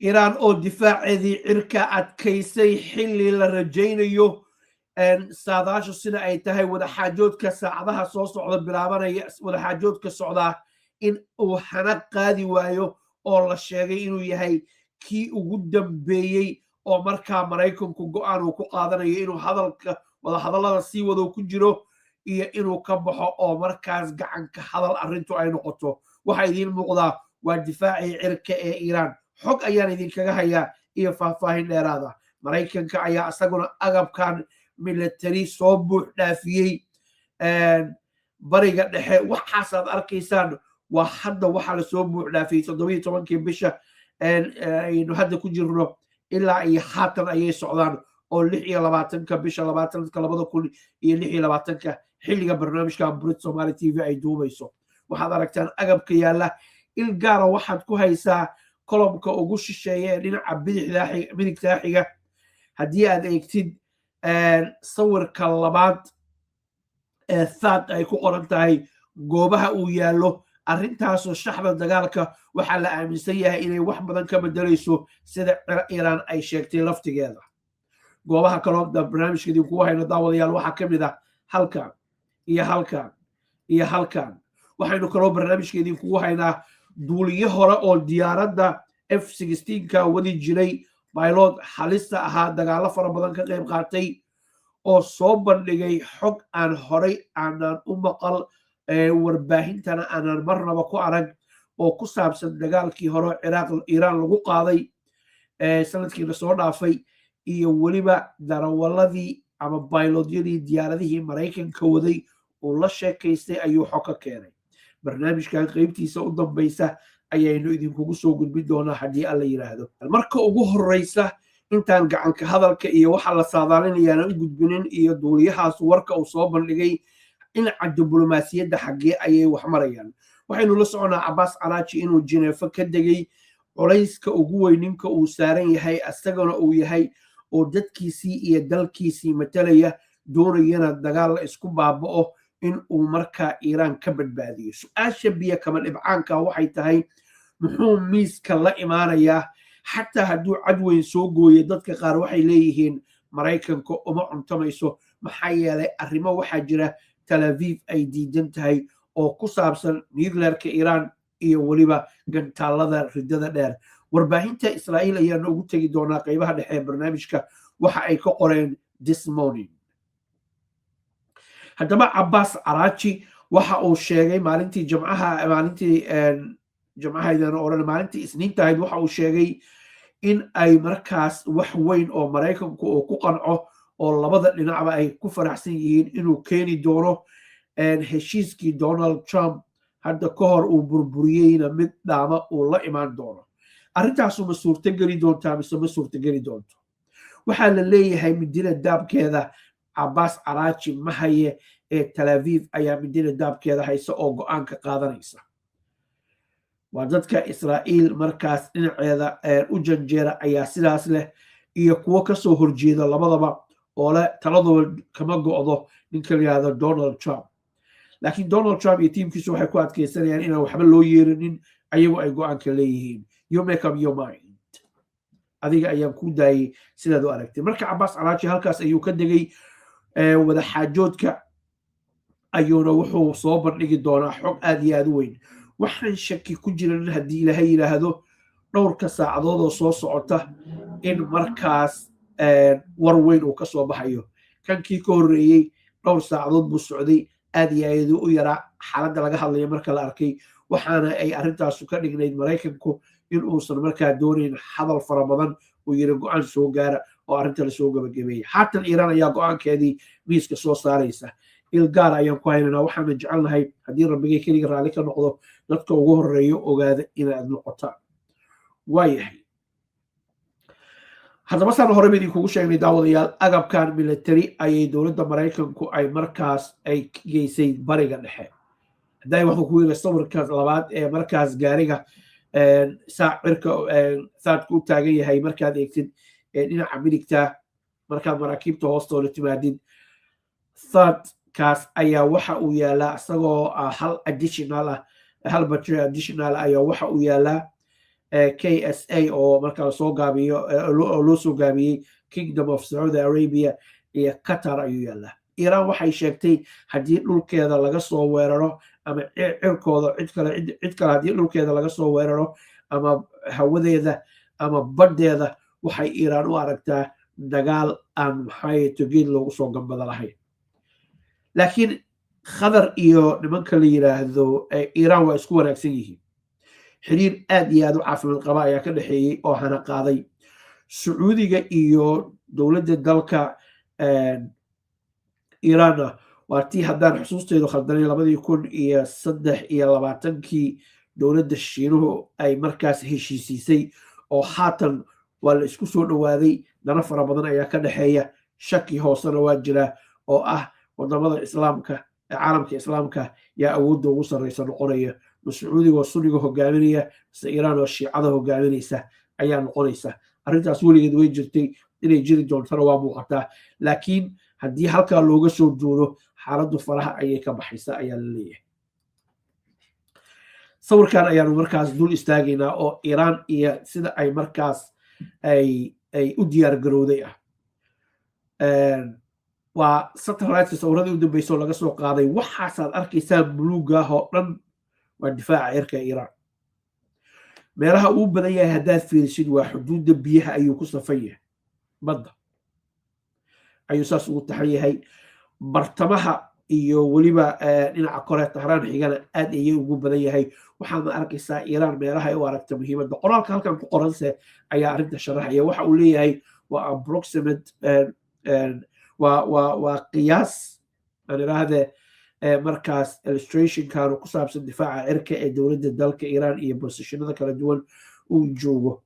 إيران أو دفاع ذي عركة أتكيسي حلي لرجينيو أن ساداش السنة أي تهي وذا حاجوت كساعدها صوص على بلابنا يأس وذا حاجوت كسعودها إن أو حنق قادي وايو أو الشيء إنه يهي كي وقدم بيي أو مركا مريكم كقوان وكقادنا إنه هذا وذا هذا الله سي وذا كجرو إيه إنه كبحه أو مركز قعن كهذا الأرنتو أي نقطة وحيدين المقضى والدفاع عركة إيران xog ayaan idinkaga hayaa iyo faahfaahin dheeraada maraykanka ayaa isaguna agabkan military soo buux dhaafiyey bariga dhexe waxaasaad arkaysaan waa hadda waxaa lasoo buux dhaafiyey 17 bisha aynu hadda ku jirno ilaa iyo haatan ayay socdaan oo 26 bisha 2026 xilliga barnaamijka Brit Somali TV ay duubayso waxaad aragtaan agabka yaala il gaara waxaad ku haysaa kolomka ugu shisheeye dhinaca midigta xiga haddii aad eegtid sawirka labaad ee thad ay ku qoran tahay goobaha uu yaallo arrintaasoo shaxda dagaalka waxaa la aaminsan yahay inay wax badan ka bedelayso sida Iiraan ay sheegtay laftigeeda goobaha kaloo barnaamijka idinku hayno daawadayaal waxaa ka mid ah halkan iyo halkan iyo halkan waxaynu kaloo barnaamijka idinku haynaa duuliye hore oo diyaaradda F-16 wadi jiray pilot halista ahaa dagaalo fara badan ka qayb qaatay oo soo bandhigay xog aan horay aanan u maqal warbaahintana aanan marnaba ku arag oo ku saabsan dagaalkii hore Iiraan lagu qaaday sanadkii la soo dhaafay iyo weliba darawaladii ama pilotyadii diyaaradihii Maraykanka waday oo la sheekaystay ayuu xog ka keenay barnaamijkan qaybtiisa u dambaysa ayaynu idinkugu soo gudbin doonaa haddii alla yiraahdo marka ugu horeysa intaan gacanka hadalka iyo waxa la saadaalinayaan u gudbinin iyo duuliyahaas warka uu soo bandhigay dhinaca diblomaasiyadda xaggee ayay wax marayaan waxaynu la soconaa Abbas Araghchi inuu Geneva ka degay culayska ugu weyn ninka uu saaran yahay asagana uu yahay oo dadkiisii iyo dalkiisii matalaya doonayana dagaal la isku baaba'o in uu markaa Iiraan ka badbaadiyo su'aasha biyo kama dhibcaanka waxay tahay muxuu miiska la imaanayaa xataa hadduu cadweyn soo gooyo dadka qaar waxay leeyihiin Maraykanka uma cuntamayso maxaa yeelay arrimo waxaa jira Tel Aviv ay diidan tahay oo ku saabsan nuclearka Iiraan iyo weliba gantaalada ridada dheer warbaahinta Israa'iil ayaa noogu tegi doonaa qaybaha dhexe ee barnaamijka waxa ay ka qoreen this morning haddaba Abbas Araghchi waxa uu sheegay maalintii maalintii isniinta ahayd waxa uu sheegay in ay markaas wax weyn oo Maraykanku uu ku qanco oo labada dhinacba ay ku faraxsan yihiin inuu keeni doono heshiiskii Donald Trump hadda ka hor uu burburiyeyna mid dhaama uu la imaan doono arrintaasu ma suurtageli doontaa mise ma suurtageli doonto waxaa la leeyahay midina daabkeeda Abbas Araghchi ma haye ee Tel Aviv ayaa midina daabkeeda haysa oo go'aan ka qaadanaysa waa dadka Israa'iil markaas dhinaceeda u janjeera ayaa sidaas leh iyo kuwa ka soo horjeeda labadaba oo leh taladooda kama go'do ninka la yiraahdo Donald Trump laakiin Donald Trump iyo tiimkiisu waxay ku adkeysanayaan inaan waxba loo yeerinin ayagu ay go'aanka leeyihiin you make up your mind adiga ayaan ku daayay sidaad u aragtay marka Abbas Araghchi halkaas ayuu ka degay wada xaajoodka ayuuna wuxuu soo bandhigi doonaa xog aad iyo aad u weyn waxaan shaki ku jirin haddii ilaahay yiraahdo dhowrka saacadood oo soo socota in markaas war weyn uu ka soo baxayo kankii ka horreeyey dhowr saacadood buu socday aad iyo aad u yaraa xaaladda laga hadlayo marka la arkay waxaana ay arrintaasu ka dhignayd Maraykanku in uusan markaa doonayn hadal fara badan uu yiri go'aan soo gaara oo arrinta la soo gabagabeeyay haatan Iiraan ayaa go'aankeedii miiska soo saaraysa ilgaar ayaan ku haynanaa waxaana jecelnahay haddii rabbigay keliga raalli ka noqdo dadka ugu horreeyo ogaada inaad noqotaan waayahay haddaba saan horeba idinkugu sheegnay daawadayaal agabkan military ayay dowladda Maraykanku ay markaas ay geysay bariga dhexe hadday waxuu ku yiri sawirka labaad ee markaas gaariga saacirka saadku u taagan yahay markaad eegtid dhinaca midigta markaad maraakiibta hoostooda timaadid saadkaas ayaa waxa uu yaalaa isagoo hal additional hal battery additional ayaa waxa uu yaalaa KSA oo marka lasoo gaabiyo oo loo soo gaabiyey Kingdom of Saudi Arabia iyo Qatar ayuu yaallaa. Iiraan waxay sheegtay haddii dhulkeeda laga soo weeraro ama cirkooda cid kale haddii dhulkeeda laga soo weeraro ama hawadeeda ama baddeeda waxay Iiraan u aragtaa dagaal aan geed loogu soo gambada lahayn. laakiin Qatar iyo nimanka la yiraahdo Iiraan waa isku wanaagsan yihiin. xiriir aad iyo aad u caafimaad qaba ayaa ka dhexeeyey oo hana qaaday. Sacuudiga iyo dowladda dalka Iiraanna waa tii haddaan xusuusteedu khaldanay 2023 dowladda Shiinuhu ay markaas heshiisiisay oo haatan waa la isku soo dhowaaday. dana fara badan ayaa ka dhexeeya. shaki hoosena waa jira oo ah wadamada islaamka caalamka islaamka yaa awoodda ugu sarreysa noqonaya. Sacuudiga oo sunniga hogaaminaya mise Iiraan oo shiicada hogaaminaysa ayaa noqonaysa. arrintaas weligeed way jirtay, inay jiri doontana waa muuqataa. laakiin haddii halkaa looga soo duulo xaaladdu faraha ayay ka baxaysa ayaa la leeyahay. sawirkan ayaanu markaas dul istaagaynaa oo Iiraan iyo sida ay markaas ay u diyaar garowday ah. waa satellite sawirradii u dambeysay oo laga soo qaaday. waxaasaad arkaysaa buluuga oo dhan waa difaaca cirka Iiraan. meelaha uu badan yahay haddaad fiirisid waa xuduudda biyaha ayuu ku safan yahay. badda ayuu saas ugu taxan yahay. bartamaha iyo weliba dhinaca kore Tahraan xigana aad ayay ugu badan yahay. waxaadna arkaysaa Iiraan meelaha ay u aragta muhiimadda. qoraalka halkan ku qoranse ayaa arrinta sharaxaya. waxa uu leeyahay waa approximate waa qiyaas aan idhaahde markaas illustrationkan ku saabsan difaaca cirka ee dowladda dalka Iiraan iyo bosishinada kala duwan uu joogo.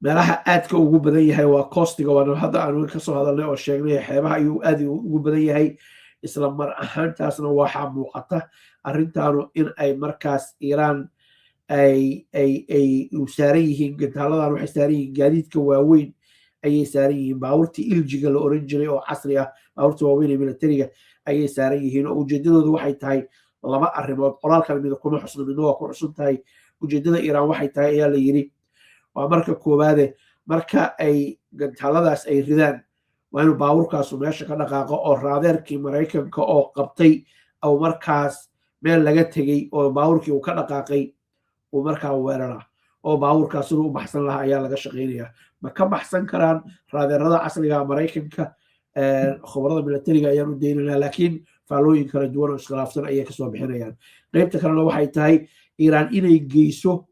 meelaha aadka ugu badan yahay waa costiga, waana hadda aan kasoo hadalnay oo sheegnay xeebaha ayuu aad ugu badan yahay. isla mar ahaantaasna waxaa muuqata arrintaanu in ay markaas Iiraan ay saaran yihiin gantaaladan. waxay saaran yihiin gaadiidka waaweyn ayay saaran yihiin. baabuurtii iljiga la oran jiray oo casri ah, baabuurta waaweyn ee militariga ayay saaran yihiin. oo ujeedadoodu waxay tahay laba arrimood. qoraalkan mida kuma xusno, midna waa ku xusun tahay. ujeedada Iiraan waxay tahay ayaa la yiri waa marka koowaade marka ay gantaaladaas ay ridaan waa inuu baabuurkaasu meesha ka dhaqaaqo oo raadeerkii Maraykanka oo qabtay oo markaas meel laga tegey oo baabuurkii uu ka dhaqaaqay uu markaa weeraraa oo baabuurkaas siduu u baxsan lahaa ayaa laga shaqaynayaa. ma ka baxsan karaan raadeerada casriga Maraykanka? khubarada militariga ayaan u daynanaa, laakiin faallooyin kala duwan oo iskhilaafsan ayay kasoo bixinayaan. qaybta kalena waxay tahay Iiraan inay geyso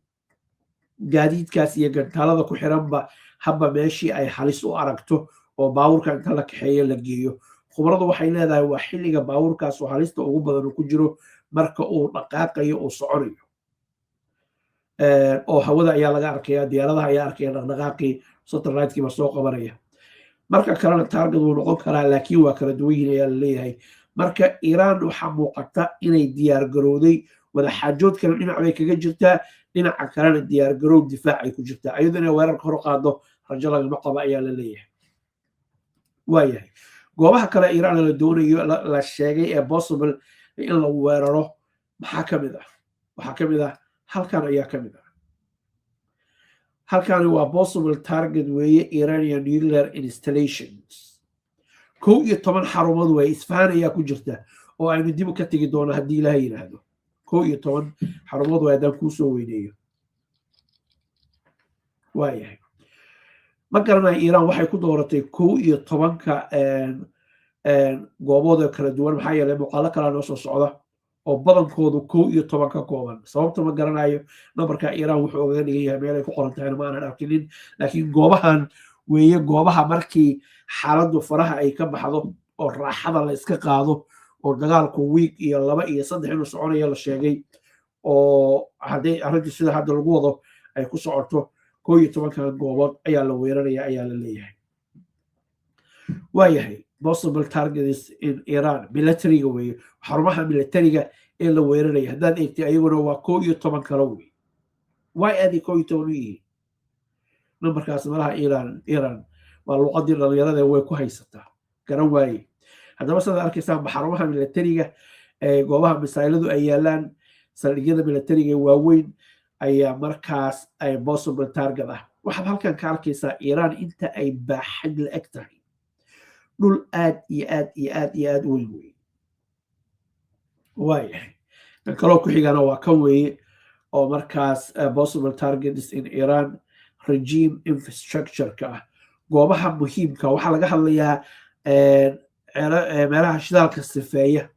gaadiidkaas iyo gantaalada ku xiranba habba meeshii ay halis u aragto oo baabuurka inta la kaxeeyo la geeyo. khubaradu waxay leedahay waa xilliga baabuurkaas oo halista ugu badan uu ku jiro marka uu dhaqaaqayo uu soconayo. oo hawada ayaa laga arkaya, diyaaradaha ayaa arkaya dhaqdhaqaaqii satellite-kii ba soo qabanaya. marka kalena target wuu noqon karaa, laakiin waa kala duwan yihiin ayaa la leeyahay. marka Iiraan waxaa muuqata inay diyaar garowday. wadaxaajood kale dhinac bay kaga jirtaa, dhinaca kalena diyaar garow difaac ay ku jirtaa. iyadoo inay weerarka hor qaado rajo lagama qaba ayaa la leeyahay. waayahay goobaha kale Iiraan la doonayo la sheegay ee possible in la weeraro maxaa ka mid ah? waxaa ka mid ah halkan ayaa ka mid ah. halkani waa possible target weeye Iranian nuclear installations. 11 xarumood way Isfahan ayaa ku jirta oo aynu dib ka tegi doono haddii Ilaahay yiraahdo. 11 xarumood way haddaan kuu soo weyneeyo. waayahay ma garanayo Iiraan waxay ku dooratay 11ka goobood kala duwan maxaa yeelay muuqaalo kale noo soo socda oo badankoodu 11 ka kooban. sababta ma garanayo. nambarka Iiraan wuxuu oga dhigan yahay meel ay ku qoran tahay ma aanan arkinin, laakiin goobahan weeye goobaha markii xaaladdu faraha ay ka baxdo oo raaxada la iska qaado oo dagaalku week iyo 2 iyo 3 inuu soconayo la sheegay oo hadday arrintu sida hadda lagu wado ay ku socoto 11 goobood ayaa la weeraraya ayaa la leeyahay. waayahay possible targets in Iran militariga weeye xarumaha militariga ee la weeraraya. haddaad eegtay ayaguna waa 11 kale wey. way aadi 11 u yihiin. nambarkaas malaha Iran waa luqadii dhalinyarada way ku haysataa garan waaye. haddaba sidaad arkaysaan xarumaha militariga goobaha misayladu ay yaalaan, saldhigyada militariga waaweyn ayaa markaas ay possible target ah waxaad halkan ka arkaysaa iiraan inta ay baaxad la eg tahay dhul aad iyo aad iyo aad iyo aad u weyn weeye waayahay kan kaloo ku xigana waa kan weeye oo markaas possible targets in Iran regime infrastructure-ka ah goobaha muhiimka waxaa laga hadlayaa meelaha shidaalka sifeeya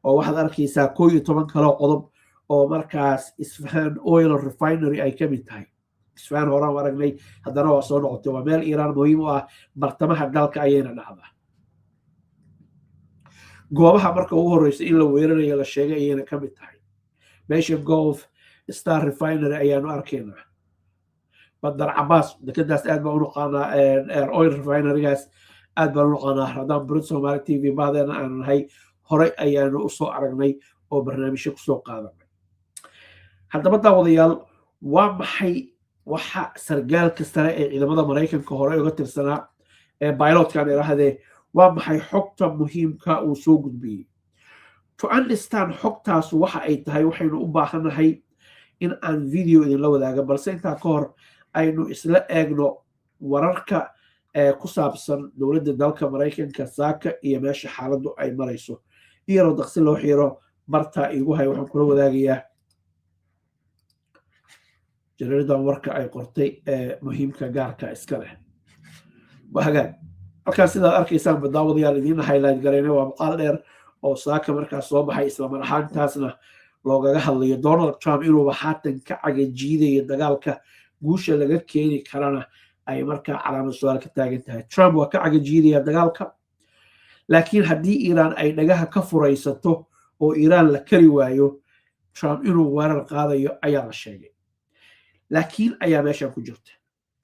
oo waxaad arkaysaa 11 kaloo qodob oo markaas Isfahan oil refinery ay ka mid tahay Isfahan horaan aragnay haddana waa soo noqotay waa meel Iran muhiim u ah bartamaha dalka ayayna dhacdaa goobaha marka ugu horeysa in la weerarayo la sheegay ayayna ka mid tahay meesha Gulf Star refinery ayaanu arkaynaa badar Abbas dekadaas aad baan u naqaanaa oil refinerygaas aad baan u naqaanaa haddaan Brit Somali TV baadena aan nahay horey ayaanu u soo aragnay oo barnaamijyo ku soo qaadanay haddaba daawadayaal waa maxay waxa sargaalka sare ee ciidamada Mareykanka hore uga tirsanaa ee pilotkan irahdee waa maxay xogta muhiimka uu soo gudbiyay to understand xogtaas waxa ay tahay waxaynu u baahanahay in aan video idinla wadaaga balse intaa ka hor aynu isla eegno wararka ku saabsan dowladda dalka Mareykanka saaka iyo meesha xaaladdu ay marayso iyadoo daqsi loo xiro barta igu hay waxaan kula wadaagayaa jaradan warka ay qortay muhiimka gaarka iska leh wahagaan halkaan sidaad arkaysaan daawadayaal idiin highlight garaynay waa maqaal dheer oo saaka markaas soo baxay isla mar ahaantaasna loogaga hadlayo Donald Trump inuu haatan ka cagajiidayo dagaalka guusha laga keeni karana ay markaa calaamad su'aal ka taagan tahay Trump waa ka cagajiidaya dagaalka laakiin haddii Iran ay dhagaha ka furaysato oo Iran la kari waayo Trump inuu weerar qaadayo ayaa la sheegay laakiin ayaa meesha ku jirta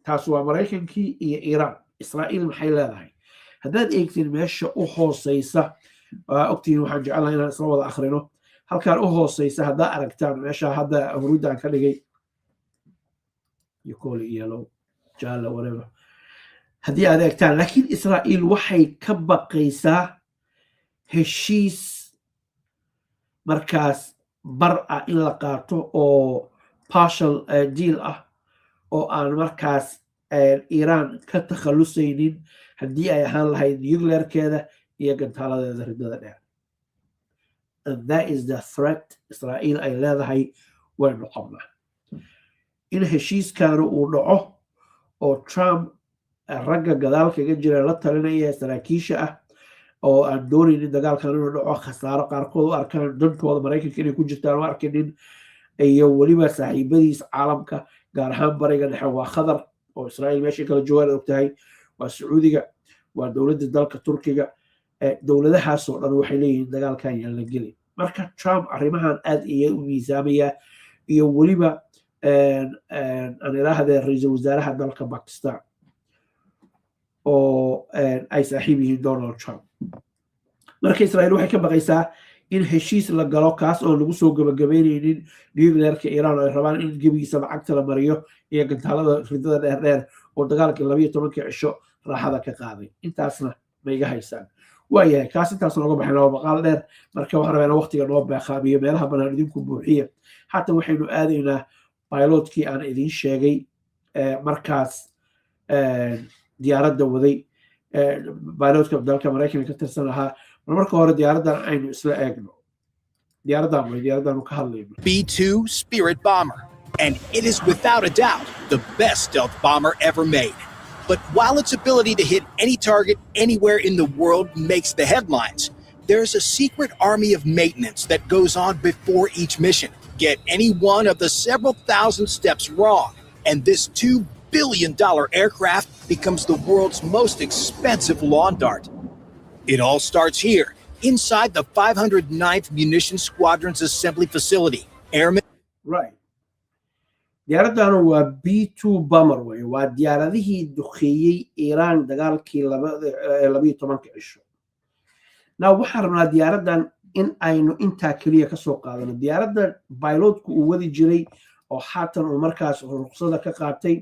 taas waa Mareykankii iyo Iran Israa'iil maxay leedahay haddaad eegtiin meesha u hooseysa ogtiin waxaan jecelahay inaan isla wada akhrino halkaan u hooseysa haddaa aragtaan meesha hadda huruudaan ka dhigay يقول يلو جال whatever haddii aad eegtaan laakiin Israa'iil waxay ka baqaysaa heshiis markaas bar ah in la qaato oo partial deal ah oo aan markaas Iran ka takhalusaynin haddii ay ahaan lahayd nuclearkeeda iyo gantaaladeeda ridada dheer and that is the threat Israa'iil ay leedahay waynu qabnaa in heshiiskaanu uu dhaco oo Trump ragga gadaal kaga jira la talinaya saraakiisha ah oo aan doonaynin dagaalkan inuu dhaco khasaaro qaarkood u arkaan dantooda Mareykanka inay ku jirtaan u arkinin iyo weliba saaxiibadiis caalamka gaar ahaan bariga dhexe waa Qatar oo Israa'iil meesha kala joogaan ogtahay waa Sacuudiga waa dowladda dalka Turkiga dowladahaas oo dhan waxay leeyihiin dagaalkan yaan la gelin marka Trump arrimahan aad iyo u miisaamaya iyo weliba aan iraahday ra'iisul wasaaraha dalka Pakistan oo ay saaxiib yihiin Donald Trump marka Israa'iil waxay ka baqaysaa in heshiis la galo kaas oo lagu soo gabagabeynaynin nuclearka Iran ay rabaan in gebigiisa lacagta la mariyo iyo gantaalada ridada dheer oo dagaalkii 12 cisho raaxada ka qaaday intaasna ma iga haysaan waayahay kaas intaas nooga baxayna waa maqaal dheer marka waxaan rabaa waqtiga noo baaqaabiyo meelaha banaan idinku buuxiya hatta waxaynu aadaynaa pilotkii aan idin sheegay markaas diyaaradda waday pilotka dalka Mareykanka ka tirsan ahaa marka hore diyaaraddan aynu isla eegno diyaaraddan ka hadlayno B-2 Spirit bomber and it is without a doubt the best stealth bomber ever made. But while its ability to hit any target anywhere in the world makes the headlines, there's a secret army of maintenance that goes on before each mission. Get any one of the several thousand steps wrong, and this $2 billion aircraft becomes the world's most expensive lawn dart. It all starts here, inside the 509th Munitions Squadron's assembly facility. Airmen. Right. diyaaraddan waa B2 bomber way waa diyaaradihii duqeeyay Iran dagaalkii 12 cisho now waxaan rabnaa diyaaraddan in aynu intaa kaliya ka soo qaadano diyaaradda pilotku uu wadi jiray oo haatan uu markaas ruqsada ka qaatay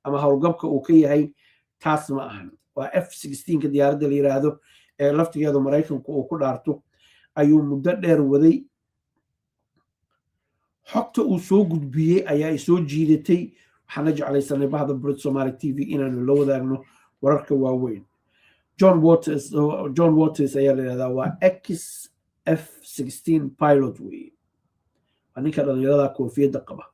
ama howlgabka uu ka yahay taas ma ahan waa F-16 ka diyaaradda la yiraahdo ee laftigeedu Mareykanku uu ku dhaarto ayuu muddo dheer waday xogta uu soo gudbiyey ayaa soo jiidatay waxaana jeclaysanay bahda Brit Somali TV inaanu la wadaagno wararka waaweyn. John Waters ayaa la yidhahdaa waa XF-16 pilot weeye, waa ninka dhalinyarada koofiyadda qaba,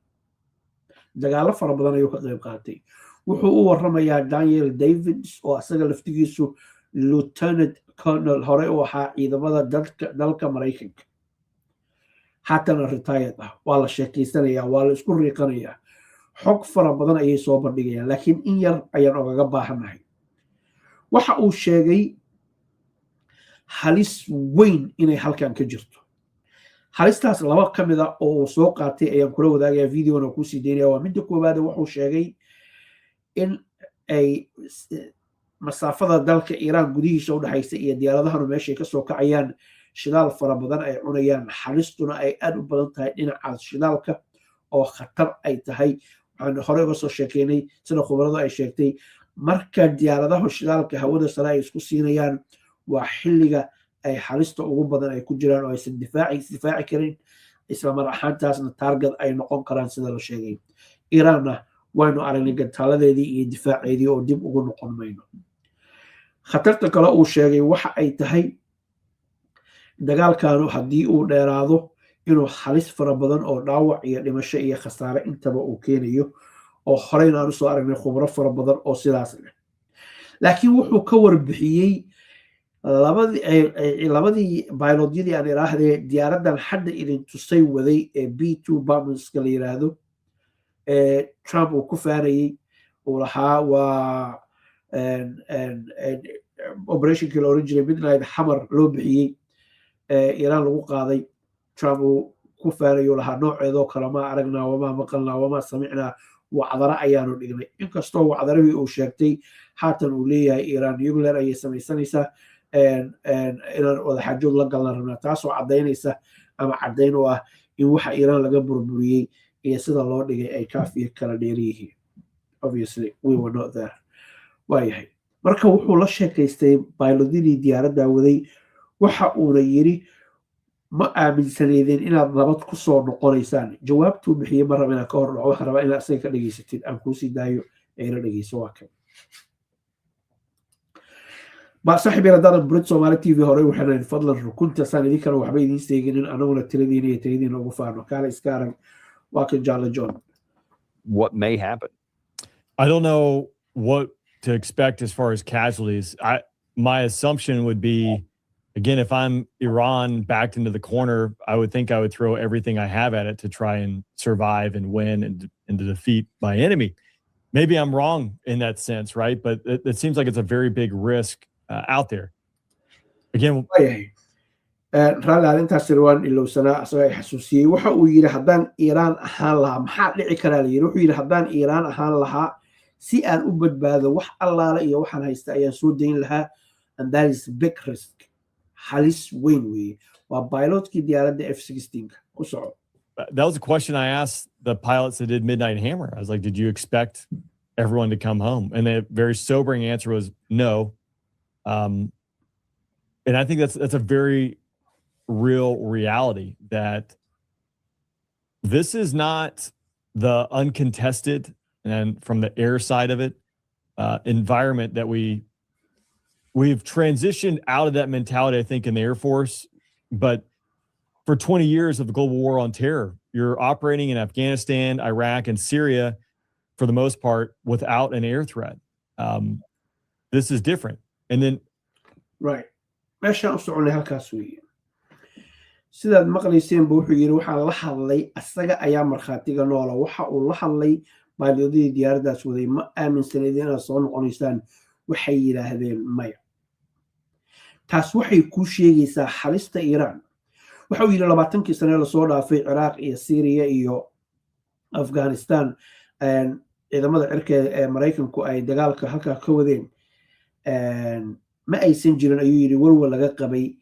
dagaalo fara badan ayuu ka qayb qaatay. wuxuu u waramayaa Daniel Davids oo asaga laftigiisu lieutenant colonel hore u ahaa ciidamada dalka Mareykanka, haatana retired ah. waa la sheekeysanayaa, waa la isku riiqanayaa, xog fara badan ayay soo bandhigayaan, laakiin in yar ayaan ogaga baahanahay. waxa uu sheegay halis weyn inay halkan ka jirto. halistaas laba ka mid ah oo uu soo qaatay ayaan kula wadaagayaa, videona ku sii daynaya. waa midda koowaad, wuxuu sheegay in ay masaafada dalka Iiraan gudihiisa u dhaxaysa iyo diyaaradahanu meeshay ka soo kacayaan shidaal fara badan ay cunayaan, halistuna ay aad u badan tahay dhinacaas shidaalka oo khatar ay tahay. waxaan hore uga soo sheekeynay sida khubaradu ay sheegtay, marka diyaaradaha shidaalka hawada sare ay isku siinayaan waa xilliga ay halista ugu badan ay ku jiraan oo aysan difaaci karin, isla mar ahaantaasna target ay noqon karaan sida la sheegay. Iiraanna waynu aragnay gantaaladeedii iyo difaaceedii oo dib ugu noqon mayno. khatarta kale uu sheegay waxa ay tahay dagaalkanu haddii uu dheeraado inuu halis fara badan oo dhaawac iyo dhimasho iyo khasaare intaba uu keenayo, oo horeyna aan usoo aragnay khubro fara badan oo sidaas leh. laakiin wuxuu ka warbixiyey labadii baylodyadii aan iraahdee diyaaradan hadda idin tusay waday ee B2 Bomberska la yiraahdo, Trump uu ku faanayey, uu lahaa waa operationkii la oran jiray Midnight Hammer loo bixiyey, Iiraan lagu qaaday. Trump uu ku faanayey, uu lahaa nooceedoo kale ma aragnaa, wamaa maqalnaa, wamaa samicnaa, wacdara ayaanu dhignay. inkastoo wacdarihii uu sheegtay haatan uu leeyahay Iiraan nuclear ayay samaysanaysaa, inaan wadaxaajood la galna rabnaa, taasoo caddaynaysa ama caddayn u ah in waxa Iiraan laga burburiyey iyo sida loo dhigay ay kaafiya kala dheer yihiin. Obviously we were not there. waayahay, marka wuxuu la sheekaystay baylodyadii diyaaradda waday, waxa uuna yiri ma aaminsaneydeen inaad nabad ku soo noqonaysaan. jawaabtuu bixiyey ma raba inaan ka hor dhaco, waxaan rabaa inaad asaga ka dhegaysatid, aan kuusii daayo ayna dhegeyso. waa kan صاحبي ردان بريد سومالي تي في هوري وحنا فضلا كنت سان دي كانوا waxba idin steegin anaguna tiradina iyo tiradina ugu faano kala iskaaran. waa kan Jalla John. What may happen? I don't know what to expect as far as casualties. My assumption would be, again, if I'm Iran backed into the corner, I would think I would throw everything I have at it to try and survive and win and to defeat my enemy. Maybe I'm wrong in that sense, right? But it seems like it's a very big risk out there. Again, raalli arrintaas waan ilowsanaa asagoo ay xasuusiyey. waxa uu yidhi haddaan Iiraan ahaan lahaa maxaa dhici karaa la yidhi. wuxuu yidhi haddaan Iiraan ahaan lahaa si aan u badbaado wax allaala iyo waxaan haysta ayaan soo dayn lahaa, and that is big risk. halis weyn weeye. waa pilotkii diyaaradda F-16 ku soco. That was a question I asked the pilots that did Midnight Hammer. I was like, did you expect everyone to come home? And the very sobering answer was no. And I think that's a very real reality, that this is not the uncontested and from the air side of it environment that we've transitioned out of that mentality, I think, in the Air Force. But for 20 years of the global war on terror, you're operating in Afghanistan, Iraq, and Syria for the most part without an air threat. This is different. And then right, meeshaan u soconay halkaas weeye. sidaad maqlayseen buu wuxuu yidhi waxaan la hadlay asaga ayaa markhaatiga noola. waxa uu la hadlay baylodadii diyaaraddaas waday, ma aaminsaneydeen inaad soo noqonaysaan. waxay yidhaahdeen maya. taas waxay kuu sheegaysaa halista Iiraan. waxa uu yidhi 20kii sane lasoo dhaafay Ciraaq iyo Syria iyo Afghanistan, ciidamada cirkeeda ee Mareykanku ay dagaalka halkaa ka wadeen, ma aysan jirin ayuu yidhi walwal laga qabay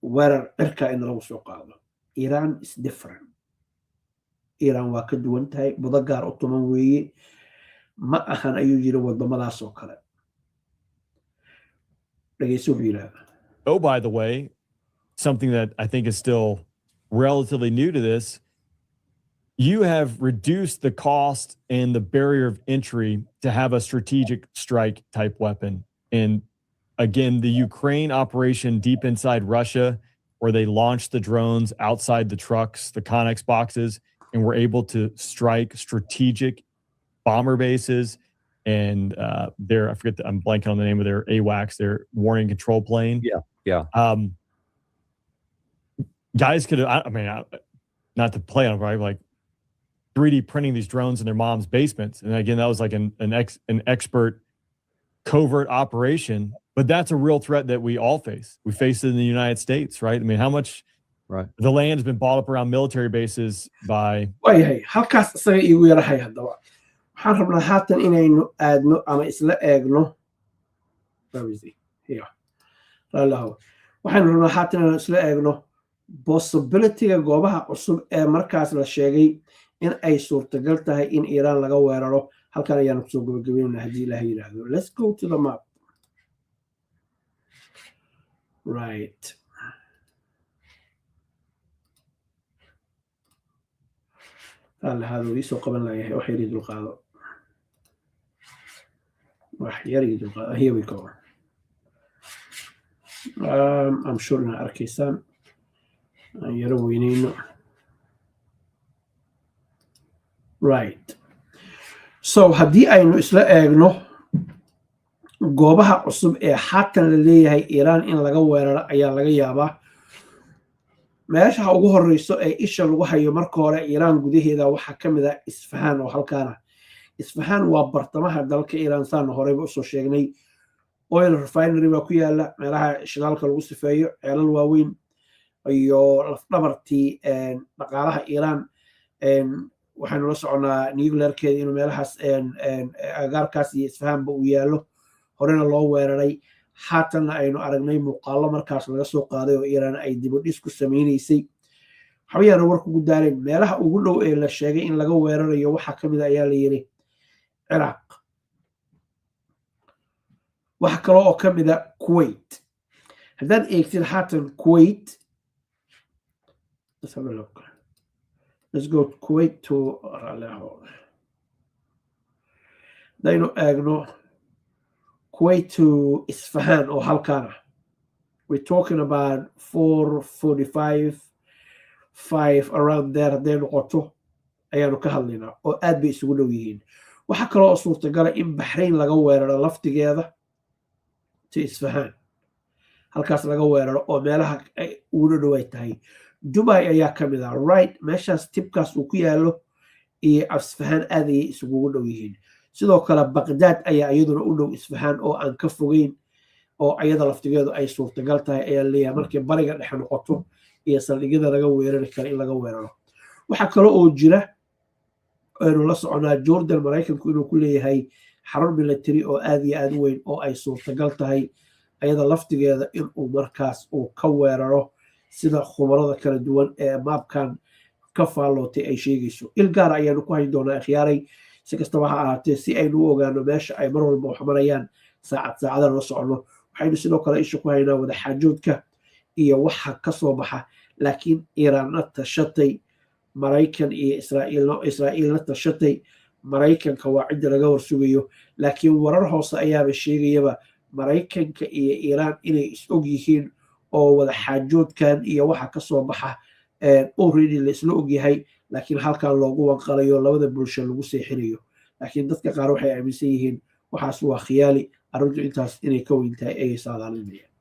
weerar cirka in lagu soo qaado. Iran is different. Iran waa ka duwan tahay, budo gaar u tuman weeye, ma ahan ayuu yidhi wadamadaas oo kale. dhegeyso wuxuu yidhahdaa. Oh, by the way, something that I think is still relatively new to this, you have reduced the cost and the barrier of entry to have a strategic strike type weapon. And again, the Ukraine operation deep inside Russia, where they launched the drones outside the trucks, the Connex boxes, and were able to strike strategic bomber bases and their, I forget, I'm blanking on the name of their AWACS, their warning control plane. Yeah. Guys could have, I mean, not to play on it, right? Like 3D printing these drones in their mom's basements. And again, that was like an expert covert operation, but that's a real threat that we all face. We face it in the United States, right? I mean, how much the land has been bought up around military bases by... waayahay halkaas isaga iigu yarahay haddaba waxaan rabnaa haatan inaynu aadno ama isla eegno waxaynu rabnaa haatan inaynu isla eegno possibilityga goobaha cusub ee markaas la sheegay in ay suurtagal tahay in Iiraan laga weeraro halkan ayaanu kusoo gabagabeynaa haddii Ilaahay yiraahdo. Let's go to the map. Right. هذا يسوق قبل لا يحيى يريد القاضي راح يريد القاضي. Here we go. I'm sure إن أركيسان يروينين. Right. So haddii aynu isla eegno goobaha cusub ee xaatan la leeyahay Iiraan in laga weeraro ayaa laga yaabaa meesha ugu horeyso ee isha lagu hayo marka hore Iiraan gudaheeda waxa kamid ah Isfahan oo halkaana. Isfahan waa bartamaha dalka Iiraan saan horeyba usoo sheegnay. Oil refinery baa ku yaala meelaha shidaalka lagu sifeeyo ceelal waaweyn iyo lafdhabartii dhaqaalaha Iiraan waxaanu la soconaa nuclearkeeda inuu meelahaas agaarkaas iyo Isfahanba u yaalo horena loo weeraray haatana aynu aragnay muuqaalo markaas laga soo qaaday oo Iiraan ay dib u dhis ku sameynaysay. Waxaana warku ugu daareen meelaha ugu dhow ee la sheegay in laga weerarayo waxa kamid ah ayaa la yiri Iraq, waxa kale oo kamid ah Kuwait. haddaan eegtid haatan Kuwait, let's have a look. Let's go Kuwait to daynu eegno Kuwait to Isfahan or halkaana. We're talking about 4:45, 5 around there. Haddii noqoto ayaanu ka hadlaynaa oo aad bay isugu dhow yihiin. Waxa kale oo suurtagal in Bahrain laga weeraro laftigeeda to Isfahan, halkaas laga weeraro oo meelaha ay ugu dhow ay tahay. Dubai ayaa kamid ah, right? Meeshaas tibkaas uu ku yaalo iyo Isfahan aad ay isugu dhow yihiin. sidoo kale Baghdad ayaa iyaduna u dhow Isfahan oo aan ka fogeyn oo ayada laftigeedu ay suurtagal tahay ayaa leeyahay markii bariga dhexe noqoto iyo saldhigyada laga weerari karo in laga weeraro. waxa kale oo jira aynu la soconaa Jordan Mareykanku inuu ku leeyahay xarun military oo aad iyo aad weyn oo ay suurtagal tahay ayada laftigeeda in uu markaas uu ka weeraro sida khubarada kala duwan ee maabkan ka faallootay ay sheegayso. il gaar ayaanu ku hayn doonaa akhyaaray si kastaba ha ahaatee si aynu u ogaano meesha ay mar walba wax marayaan saacadaha la socono. waxaynu sidoo kale isha ku haynaa wada xaajoodka iyo waxa ka soo baxa, laakiin Iiraanna tashatay, Maraykan iyo Israa'iilna tashatay. Maraykanka waa cidda laga warsugayo, laakiin warar hoose ayaaba sheegayaba Maraykanka iyo Iiraan inay is og yihiin oo wada xaajoodkan iyo waxa ka soo baxa already la isla og yahay, laakiin halkan loogu wanqalayo labada bulsho lagu seexinayo. laakiin dadka qaar waxay aaminsan yihiin waxaas waa khiyaali, arrintu intaas inay ka weyn tahay ayay saadaalinayaan.